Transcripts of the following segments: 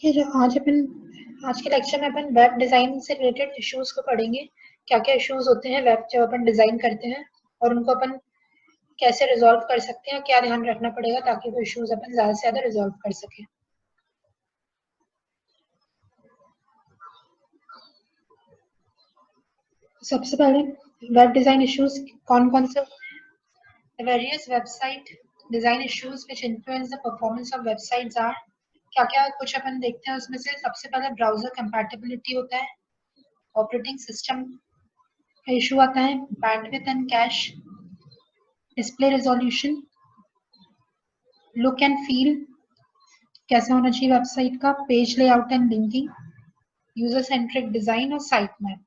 ठीक है, आज के लेक्चर में अपन वेब डिजाइन से रिलेटेड इश्यूज को पढ़ेंगे। क्या क्या इश्यूज होते हैं वेब जब अपन डिजाइन करते हैं, और उनको अपन कैसे रिजॉल्व कर सकते हैं, क्या ध्यान रखना पड़ेगा ताकि वो इश्यूज अपन ज्यादा से ज्यादा रिजॉल्व कर सकें। सबसे पहले वेब डिजाइन इश्यूज कौन कौन से। Various website design issues which influence the performance of websites are. क्या क्या कुछ अपन देखते हैं उसमें से। सबसे पहले ब्राउजर कंपैटिबिलिटी होता है, ऑपरेटिंग सिस्टम का इशू आता है, bandwidth and cash, display resolution, look and feel कैसा होना चाहिए वेबसाइट का, page layout and linking, user centric design और साइट मैप।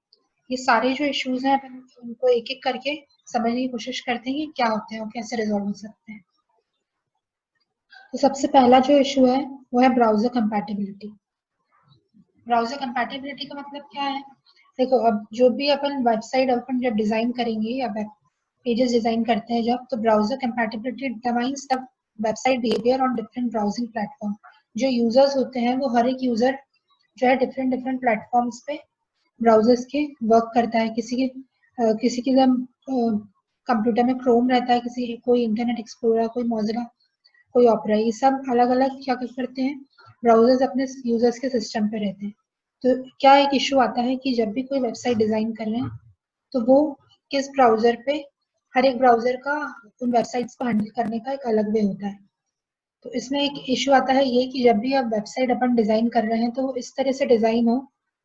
ये सारे जो इश्यूज हैं अपन उनको एक एक करके समझने की कोशिश करते हैं कि क्या होते हैं और कैसे रिजॉल्व हो सकते हैं। तो सबसे पहला जो इशू है वो है ब्राउजर कंपैटिबिलिटी। ब्राउजर कंपैटिबिलिटी का मतलब क्या है। देखो, अब जो भी अपन वेबसाइट अपन जब डिजाइन करेंगे या वेब पेजेस डिजाइन करते हैं जब, तो browser compatibility determines the website behaviour on different browsing platform. जो यूजर्स होते हैं वो हर एक यूजर जो है डिफरेंट डिफरेंट प्लेटफॉर्म्स पे ब्राउजर्स के वर्क करता है। किसी के कंप्यूटर में क्रोम रहता है, किसी कोई इंटरनेट एक्सप्लोरर, कोई मोजिला, कोई ऑपरा। ये सब अलग अलग क्या करते हैं, ब्राउजर्स अपने यूजर्स के सिस्टम पे रहते हैं। तो क्या एक इशू आता है कि जब भी कोई वेबसाइट डिजाइन कर रहे हैं तो वो किस ब्राउजर पे, हर एक ब्राउजर का उन वेबसाइट्स को हैंडल करने का एक अलग वे होता है। तो इसमें एक इशू आता है ये कि जब भी आप वेबसाइट अपन डिजाइन कर रहे हैं तो वो इस तरह से डिजाइन हो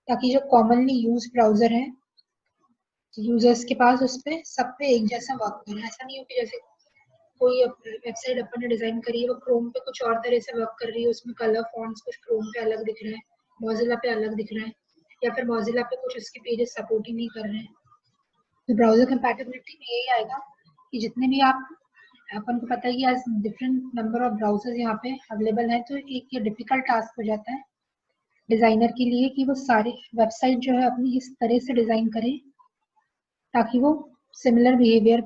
ताकि जो कॉमनली यूज ब्राउजर है यूजर्स के पास, उस पे सब पे एक जैसा वर्क करे। ऐसा नहीं हो कि जैसे कोई वेबसाइट अपन ने डिजाइन करी है वो क्रोम पे कुछ और तरह से वर्क कर रही है, उसमें कलर फॉन्ट्स कुछ क्रोम पे अलग दिख रहे हैं, मॉजिला पे अलग दिख रहे हैं, या फिर मॉजिला पे कुछ उसके पेजेस सपोर्ट ही नहीं कर रहे हैं। तो ब्राउजर कंपैटिबिलिटी में यही आएगा कि जितने भी आप, अपन को पता है कि आज डिफरेंट नंबर ऑफ ब्राउजर्स यहाँ पे अवेलेबल है, तो एक ये डिफिकल्ट टास्क हो जाता है डिजाइनर के लिए कि वो सारे वेबसाइट जो है अपनी इस तरह से डिजाइन करे ताकि वो सिमिलर बिहेवियर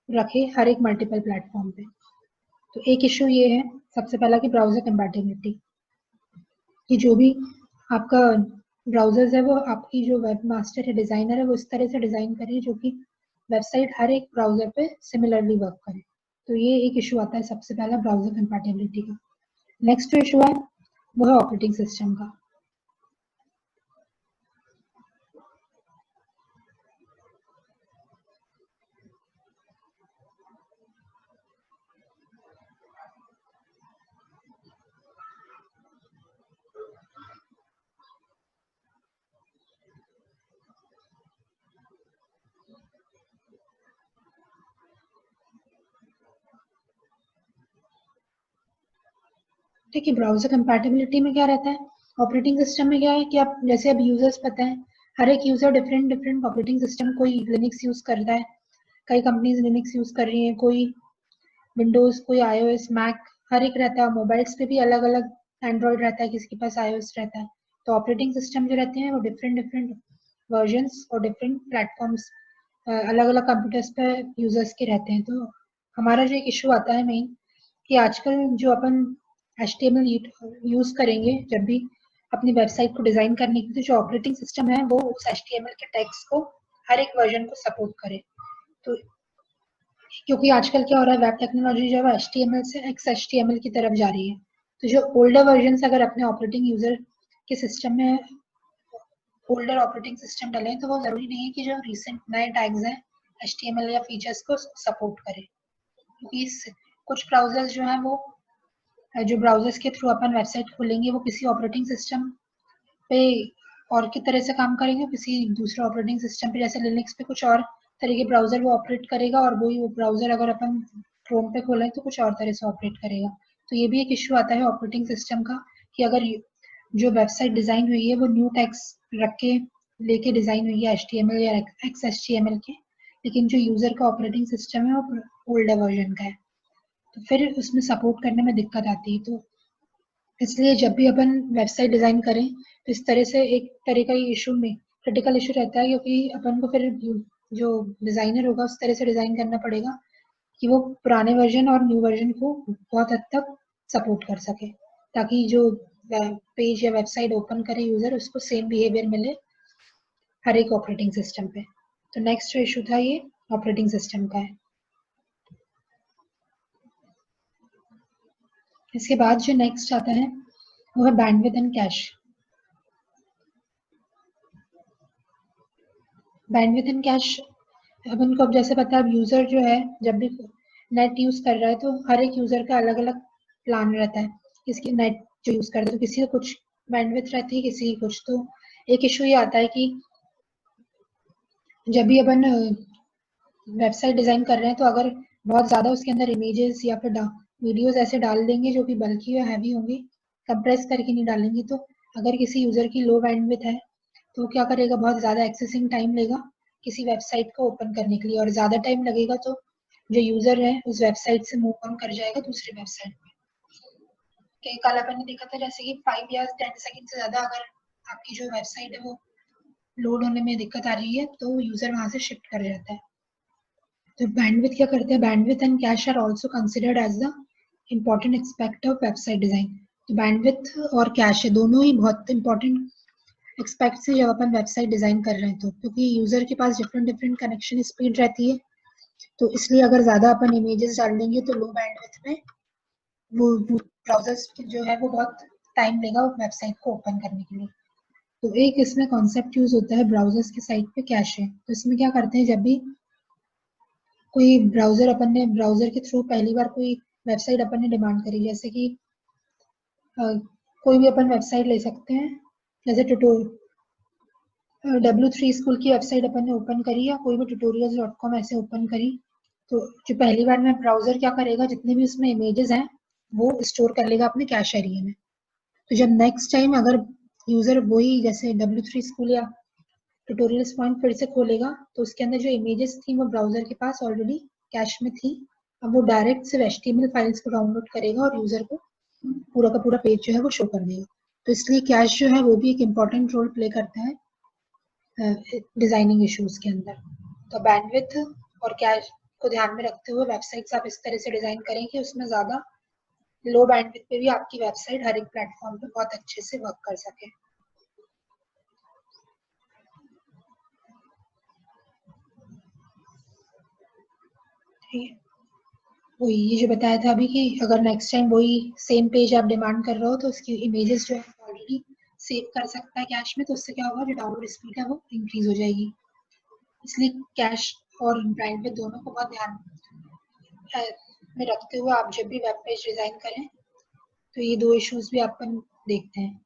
रखे हर एक मल्टीपल प्लेटफॉर्म पे। तो एक इशू ये है सबसे पहला कि ब्राउजर कंपैटिबिलिटी, कि जो भी आपका ब्राउजर्स है वो आपकी जो वेब मास्टर है, डिजाइनर है, वो इस तरह से डिजाइन करे जो कि वेबसाइट हर एक ब्राउजर पे सिमिलरली वर्क करे। तो ये एक इशू आता है सबसे पहला ब्राउजर कंपैटिबिलिटी का। नेक्स्ट जो इशू है वो है ऑपरेटिंग सिस्टम का। देखिए, ब्राउजर कंपैटिबिलिटी में क्या रहता है, ऑपरेटिंग सिस्टम में क्या है कि आप जैसे अब यूजर्स पता है, हर एक user different different operating system, कोई लिनक्स यूज करता है, कई कंपनीज लिनक्स यूज कर रही हैं, कोई विंडोज, कोई आईओएस, मैक, हर एक रहता है। मोबाइल्स पे भी अलग अलग एंड्रॉयड रहता है, किसी के पास आईओएस रहता है। तो ऑपरेटिंग सिस्टम जो रहते हैं वो डिफरेंट डिफरेंट वर्जन्स और डिफरेंट प्लेटफॉर्म्स अलग अलग कंप्यूटर्स पे यूजर्स के रहते हैं। तो हमारा जो एक इशू आता है मेन, कि आजकल जो अपन HTML यूज करेंगे जब भी अपनी वेबसाइट को डिजाइन करने के लिए, तो जो ऑपरेटिंग सिस्टम है वो उस HTML के टेक्स्ट को हर एक वर्जन को सपोर्ट करे। तो क्योंकि आजकल क्या हो रहा है, वेब टेक्नोलॉजी जो है HTML से XHTML की तरफ जा रही है। तो जो ओल्डर वर्जन अगर अपने ऑपरेटिंग यूजर के सिस्टम में ओल्डर ऑपरेटिंग सिस्टम डलें, तो वो जरूरी नहीं है कि जो रिसेंट नए टैग्स हैं HTML या फीचर्स को सपोर्ट करे। क्योंकि कुछ ब्राउजर्स जो हैं वो, जो ब्राउजर्स के थ्रू अपन वेबसाइट खोलेंगे वो किसी ऑपरेटिंग सिस्टम पे और की तरह से काम करेंगे, किसी दूसरे ऑपरेटिंग सिस्टम पे जैसे लिनक्स पे कुछ और तरह के ब्राउजर वो ऑपरेट करेगा, और वही वो ब्राउजर अगर अपन क्रोम पे खोलें तो कुछ और तरह से ऑपरेट करेगा। तो ये भी एक इश्यू आता है ऑपरेटिंग सिस्टम का, कि अगर जो वेबसाइट डिजाइन हुई है वो न्यू टेक्स्ट रख के लेके डिजाइन हुई है HTML या XHTML के, लेकिन जो यूजर का ऑपरेटिंग सिस्टम है वो ओल्डर वर्जन का है, तो फिर उसमें सपोर्ट करने में दिक्कत आती है। तो इसलिए जब भी अपन वेबसाइट डिजाइन करें तो इस तरह से एक तरह का इशू में क्रिटिकल इशू रहता है, क्योंकि अपन को फिर जो डिजाइनर होगा उस तरह से डिजाइन करना पड़ेगा कि वो पुराने वर्जन और न्यू वर्जन को बहुत हद तक सपोर्ट कर सके, ताकि जो पेज या वेबसाइट ओपन करे यूजर, उसको सेम बिहेवियर मिले हर एक ऑपरेटिंग सिस्टम पे। तो नेक्स्ट जो इशू था ये ऑपरेटिंग सिस्टम का है। इसके बाद जो नेक्स्ट आता है वो है bandwidth and cash. Bandwidth and cash अब उनको, अब जैसे पता है, अब यूजर जो है जब भी नेट यूज कर रहा है तो हर एक यूजर का अलग अलग प्लान रहता है। किसी नेट जो यूज करते हैं तो किसी को कुछ बैंडविड्थ रहती है, किसी की कुछ। तो एक इशू ये आता है कि जब भी अपन वेबसाइट डिजाइन कर रहे हैं तो अगर बहुत ज्यादा उसके अंदर इमेजेस या फिर वीडियोस ऐसे डाल देंगे जो कि बल्कि या हैवी होंगी, कंप्रेस करके नहीं डालेंगे, तो अगर किसी यूजर की लो बैंडविड्थ है तो क्या करेगा, बहुत ज्यादा एक्सेसिंग टाइम लेगा किसी वेबसाइट को ओपन करने के लिए, और ज्यादा टाइम लगेगा तो जो यूजर है उस वेबसाइट से मूव ऑन कर जाएगा दूसरी वेबसाइट पे। कई कल अपन ने देखा था जैसे कि 5 या 10 सेकंड से ज्यादा अगर आपकी जो वेबसाइट है वो लोड होने में दिक्कत आ रही है तो यूजर वहां से शिफ्ट कर जाता है। तो बैंडविड्थ क्या करते हैं, bandwidth and cache are also considered as the important aspect of website design. तो बैंडविड्थ और कैश है दोनों ही बहुत इंपॉर्टेंट एक्सपेक्ट से जब अपन वेबसाइट डिजाइन कर रहे हैं, तो क्योंकि यूजर के पास डिफरेंट डिफरेंट कनेक्शन स्पीड रहती है, तो इसलिए अगर ज्यादा अपन इमेजेस डाल देंगे तो लो बैंडविड्थ में वो ब्राउजर्स जो है वो बहुत टाइम लेगा वेबसाइट को ओपन करने के लिए। तो एक इसमें कॉन्सेप्ट यूज होता है ब्राउजर्स के साइट पे कैश है। तो इसमें क्या करते हैं, जब भी कोई ब्राउजर अपन ने ब्राउजर के थ्रू पहली बार कोई वेबसाइट अपन ने डिमांड करी, जैसे कि कोई भी अपन वेबसाइट ले सकते हैं, जैसे W3 स्कूल की वेबसाइट अपन ने ओपन करी या कोई भी tutorials.com ऐसे ओपन करी, तो जो पहली बार में ब्राउजर क्या करेगा, जितने भी उसमें इमेजेस हैं वो स्टोर कर लेगा अपने कैश एरिया में। तो जब नेक्स्ट टाइम अगर यूजर वही जैसे W3 स्कूल या ट्यूटोरियल्स पॉइंट फिर से खोलेगा तो उसके अंदर जो इमेजेस थी वो ब्राउजर के पास ऑलरेडी कैश में थी, अब वो डायरेक्ट सिर्फ HTML फाइल्स को डाउनलोड करेगा और यूजर को पूरा का पूरा पेज जो है वो शो कर देगा। तो इसलिए कैश जो है वो भी एक इम्पॉर्टेंट रोल प्ले करता है डिजाइनिंग इश्यूज के अंदर। तो बैंडविड्थ और कैश को ध्यान में रखते हुए वेबसाइट्स आप इस तरह से डिजाइन करें कि उसमें ज्यादा लो बैंडविड्थ पे भी आपकी वेबसाइट हर एक प्लेटफॉर्म पे बहुत अच्छे से वर्क कर सके। ठीक है, वही ये जो बताया था अभी कि अगर नेक्स्ट टाइम वही सेम पेज आप डिमांड कर रहे हो तो उसकी इमेजेस जो है ऑलरेडी सेव कर सकता है कैश में, तो उससे क्या होगा, जो डाउनलोड स्पीड है वो इंक्रीज हो जाएगी। इसलिए कैश और बैंडविड्थ दोनों को बहुत ध्यान में रखते हुए आप जब भी वेब पेज डिजाइन करें तो ये दो इश्यूज भी अपन देखते हैं।